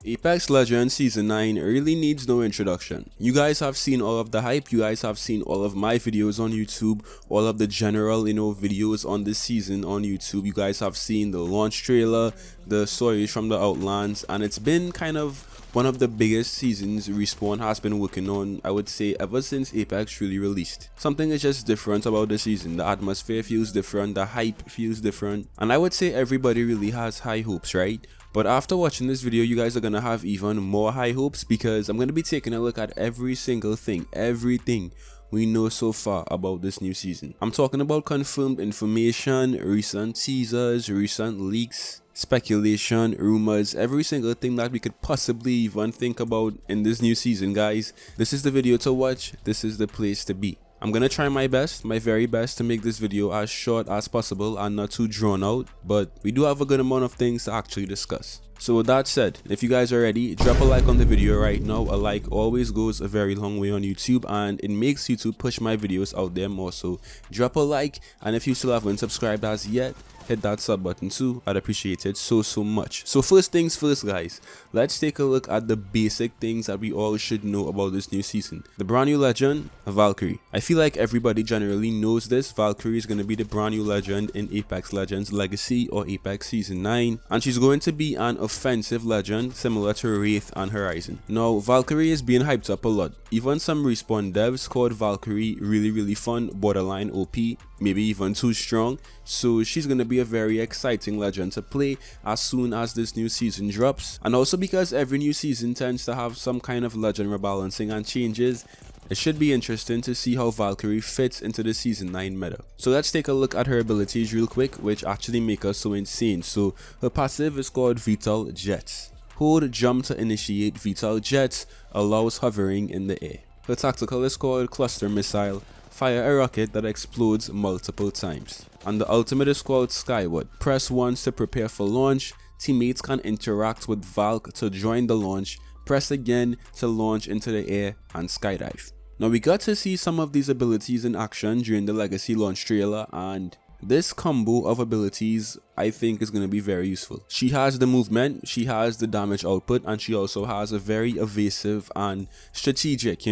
Apex Legends Season 9 really needs no introduction. You guys have seen all of the hype, you guys have seen all of my videos on YouTube, all of the general, videos on this season on YouTube. You guys have seen the launch trailer, the stories from the outlines, and it's been kind of one of the biggest seasons Respawn has been working on, I would say, ever since Apex really released. Something is just different about the season. The atmosphere feels different, the hype feels different, and I would say everybody really has high hopes, right? But after watching this video, you guys are gonna have even more high hopes because I'm gonna be taking a look at every single thing, everything we know so far about this new season. I'm talking about confirmed information, recent teasers, recent leaks, speculation, rumors, every single thing that we could possibly even think about in this new season, guys. This is the video to watch, this is the place to be. I'm gonna try my best, my very best, to make this video as short as possible and not too drawn out, but we do have a good amount of things to actually discuss. So with that said, if you guys are ready, drop a like on the video right now. A like always goes a very long way on YouTube and it makes YouTube push my videos out there more. So drop a like, and if you still haven't subscribed as yet, hit that sub button too. I'd appreciate it so much. So first things first, guys, let's take a look at the basic things that we all should know about this new season. The brand new legend, Valkyrie. I feel like everybody generally knows this. Valkyrie is going to be the brand new legend in Apex Legends Legacy or Apex Season 9, and she's going to be an offensive legend similar to Wraith and Horizon. Now Valkyrie is being hyped up a lot. Even some Respawn devs called Valkyrie really fun, borderline OP, maybe even too strong. So she's going to be a very exciting legend to play as soon as this new season drops, and also because every new season tends to have some kind of legend rebalancing and changes, it should be interesting to see how Valkyrie fits into the Season 9 meta. So let's take a look at her abilities real quick, which actually make her so insane. So her passive is called Vital Jets. Hold jump to initiate Vital Jets, allows hovering in the air. Her tactical is called Cluster Missile. Fire a rocket that explodes multiple times. And the ultimate is called Skyward. Press once to prepare for launch. Teammates can interact with Valk to join the launch. Press again to launch into the air and skydive. Now we got to see some of these abilities in action during the Legacy launch trailer, and this combo of abilities I think is going to be very useful. She has the movement, she has the damage output, and she also has a very evasive and strategic,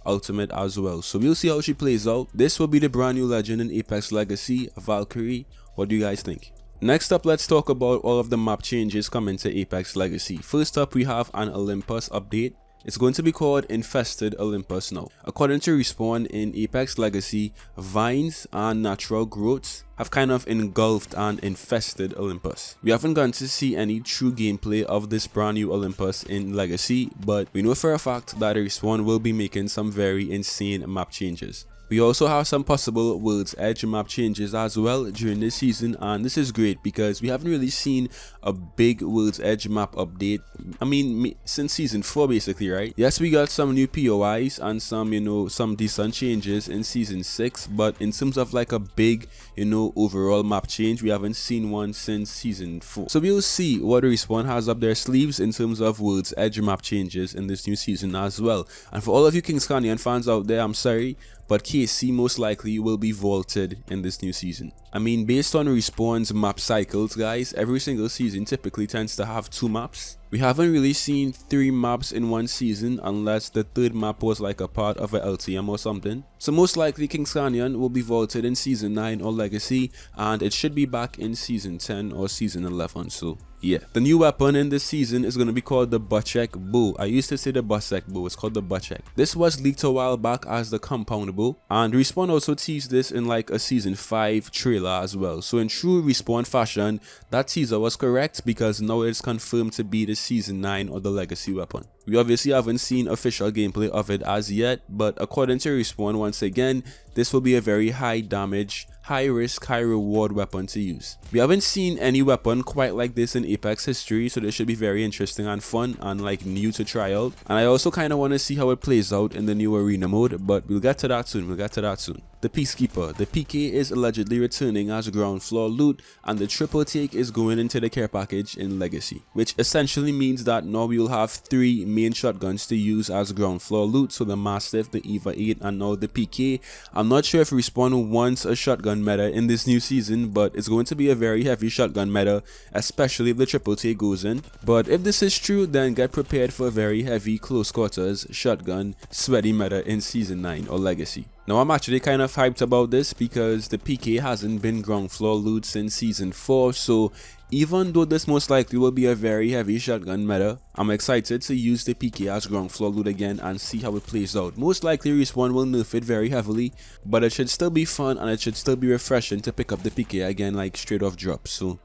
ultimate as well. So we'll see how she plays out. This will be the brand new legend in Apex Legacy, Valkyrie. What do you guys think? Next up, let's talk about all of the map changes coming to Apex Legacy. First up, we have an Olympus update. It's going to be called Infested Olympus now. According to Respawn, in Apex Legacy, vines and natural growths have kind of engulfed and infested Olympus. We haven't gotten to see any true gameplay of this brand new Olympus in Legacy, but we know for a fact that Respawn will be making some very insane map changes. We also have some possible World's Edge map changes as well during this season, and this is great because we haven't really seen a big World's Edge map update, since Season 4 basically, right? Yes, we got some new POIs and some, some decent changes in Season 6, but in terms of like a big, overall map change, we haven't seen one since Season 4. So we'll see what Respawn has up their sleeves in terms of World's Edge map changes in this new season as well. And for all of you Kings Canyon fans out there, I'm sorry, but KC most likely will be vaulted in this new season. Based on Respawn's map cycles, guys, every single season typically tends to have 2 maps. We haven't really seen 3 maps in one season unless the 3rd map was like a part of a LTM or something. So most likely Kings Canyon will be vaulted in Season 9 or Legacy, and it should be back in Season 10 or Season 11, so yeah. The new weapon in this season is going to be called the Buttcheck Bow. I used to say the Buttcheck Bow, it's called the Buttcheck. This was leaked a while back as the Compound Bow, and Respawn also teased this in like a Season 5 trailer as well. So in true Respawn fashion, that teaser was correct because now it's confirmed to be the Season 9 or the Legacy weapon. We obviously haven't seen official gameplay of it as yet, but according to Respawn, once again, this will be a very high damage, high risk, high reward weapon to use. We haven't seen any weapon quite like this in Apex history, so this should be very interesting and fun and like new to try out. And I also kind of want to see how it plays out in the new arena mode, but we'll get to that soon. The Peacekeeper. The PK is allegedly returning as ground floor loot, and the triple take is going into the care package in Legacy, which essentially means that now we will have 3 main shotguns to use as ground floor loot. So the Mastiff, the EVA 8, and now the PK. I'm not sure if Respawn wants a shotgun shotgun meta in this new season, but it's going to be a very heavy shotgun meta, especially if the triple take goes in. But if this is true, then get prepared for a very heavy close quarters shotgun sweaty meta in season 9 or Legacy. Now I'm actually kind of hyped about this because the PK hasn't been ground floor loot since season 4, so even though this most likely will be a very heavy shotgun meta, I'm excited to use the PK as ground floor loot again and see how it plays out. Most likely Respawn will nerf it very heavily, but it should still be fun and it should still be refreshing to pick up the PK again like straight off drop, so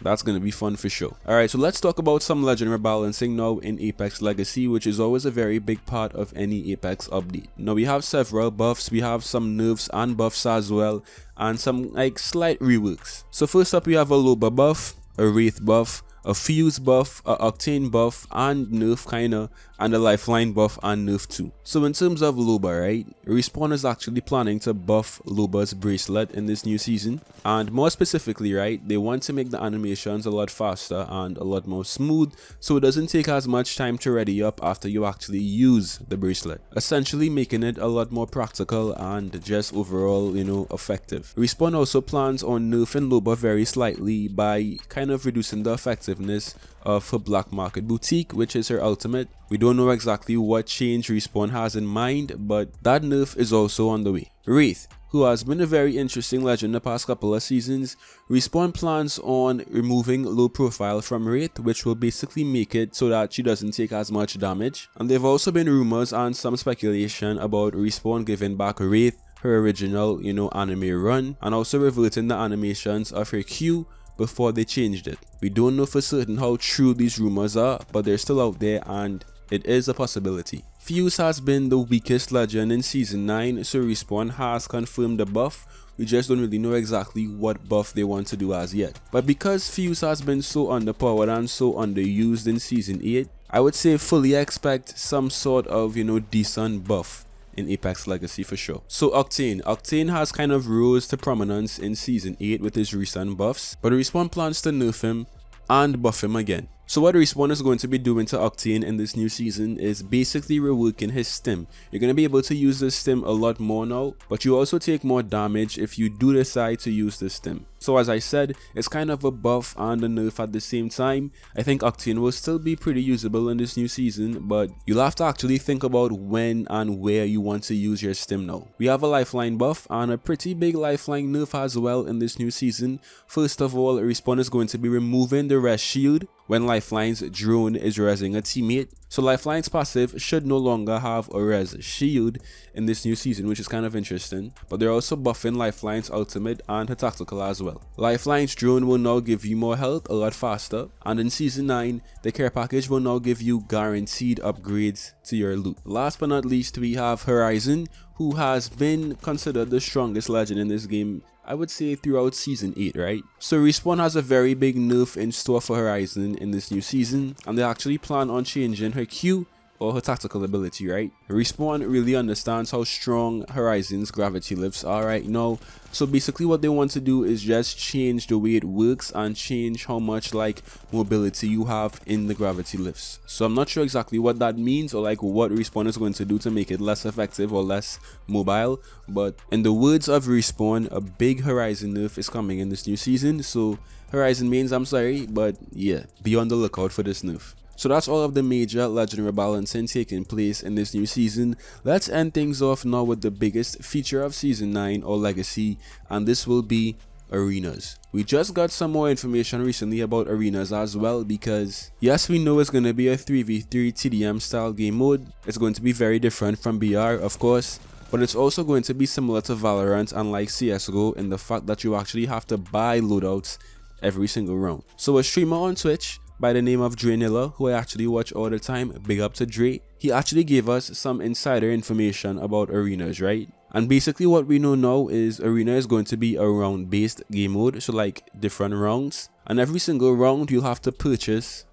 that's gonna be fun for sure. Alright, so let's talk about some legend rebalancing now in Apex Legacy, which is always a very big part of any Apex update. Now we have several buffs, we have some nerfs and buffs as well, and some like slight reworks. So first up we have a Loba buff, a Wraith buff, a Fuse buff, a Octane buff and nerf kinda, and a Lifeline buff and nerf too. So in terms of Loba, right, Respawn is actually planning to buff Loba's bracelet in this new season, and more specifically, right, they want to make the animations a lot faster and a lot more smooth, so it doesn't take as much time to ready up after you actually use the bracelet, essentially making it a lot more practical and just overall, you know, effective. Respawn also plans on nerfing Loba very slightly by kind of reducing the effectiveness of her Black Market Boutique, which is her ultimate. We don't know exactly what change Respawn has in mind, but that nerf is also on the way. Wraith, who has been a very interesting legend the past couple of seasons, Respawn plans on removing low profile from Wraith, which will basically make it so that she doesn't take as much damage. And there have also been rumors and some speculation about Respawn giving back Wraith her original, you know, anime run, and also reverting the animations of her Q before they changed it. We don't know for certain how true these rumors are, but they're still out there and it is a possibility. Fuse has been the weakest legend in season 9, so Respawn has confirmed the buff. We just don't really know exactly what buff they want to do as yet. But because Fuse has been so underpowered and so underused in season 8, I would say fully expect some sort of, you know, decent buff in Apex Legacy for sure. So Octane has kind of rose to prominence in season 8 with his recent buffs, but Respawn plans to nerf him and buff him again. So what Respawn is going to be doing to Octane in this new season is basically reworking his stim. You're going to be able to use this stim a lot more now, but you also take more damage if you do decide to use this stim. So as I said, it's kind of a buff and a nerf at the same time. I think Octane will still be pretty usable in this new season, but you'll have to actually think about when and where you want to use your stim now. We have a Lifeline buff and a pretty big Lifeline nerf as well in this new season. First of all, Respawn is going to be removing the res shield when Lifeline's drone is rezzing a teammate. So Lifeline's passive should no longer have a res shield in this new season, which is kind of interesting. But they're also buffing Lifeline's ultimate and her tactical as well. Lifeline's drone will now give you more health a lot faster, and in season 9, the care package will now give you guaranteed upgrades to your loot. Last but not least, we have Horizon, who has been considered the strongest legend in this game, I would say throughout season 8, right? So Respawn has a very big nerf in store for Horizon in this new season, and they actually plan on changing her Q or her tactical ability, right? Respawn really understands how strong Horizon's gravity lifts are right now, so basically what they want to do is just change the way it works and change how much like mobility you have in the gravity lifts. So I'm not sure exactly what that means or like what Respawn is going to do to make it less effective or less mobile, but in the words of Respawn, a big Horizon nerf is coming in this new season. So Horizon mains, I'm sorry, but yeah, be on the lookout for this nerf. So that's all of the major legend rebalancing taking place in this new season. Let's end things off now with the biggest feature of season 9 or Legacy, and this will be arenas. We just got some more information recently about arenas as well, because yes, we know it's going to be a 3v3 TDM style game mode. It's going to be very different from BR, of course, but it's also going to be similar to Valorant and like CSGO in the fact that you actually have to buy loadouts every single round. So a streamer on Twitch by the name of Drenilla, who I actually watch all the time, big up to Dre, he actually gave us some insider information about arenas, right? And basically what we know now is arena is going to be a round based game mode, so like different rounds, and every single round you'll have to purchase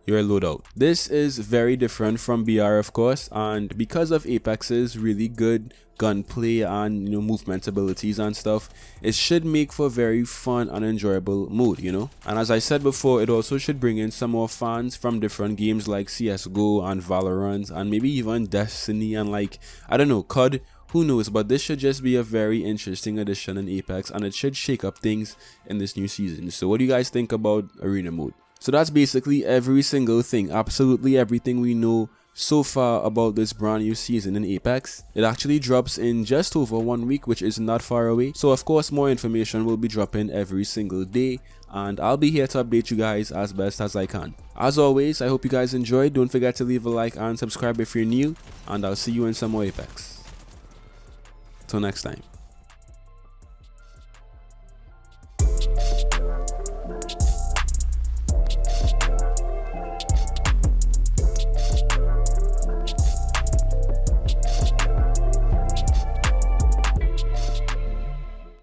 your loadout. This is very different from BR, of course, and because of Apex's really good gunplay and, you know, movement abilities and stuff, it should make for a very fun and enjoyable mode, you know. And as I said before, it also should bring in some more fans from different games like CSGO and Valorant and maybe even Destiny and like, I don't know, COD Who knows, but this should just be a very interesting addition in Apex, and it should shake up things in this new season. So what do you guys think about arena mode? So that's basically every single thing, absolutely everything we know so far about this brand new season in Apex. It actually drops in just over 1 week, which is not far away. So of course more information will be dropping every single day, and I'll be here to update you guys as best as I can. As always, I hope you guys enjoyed. Don't forget to leave a like and subscribe if you're new, and I'll see you in some more Apex. Till next time.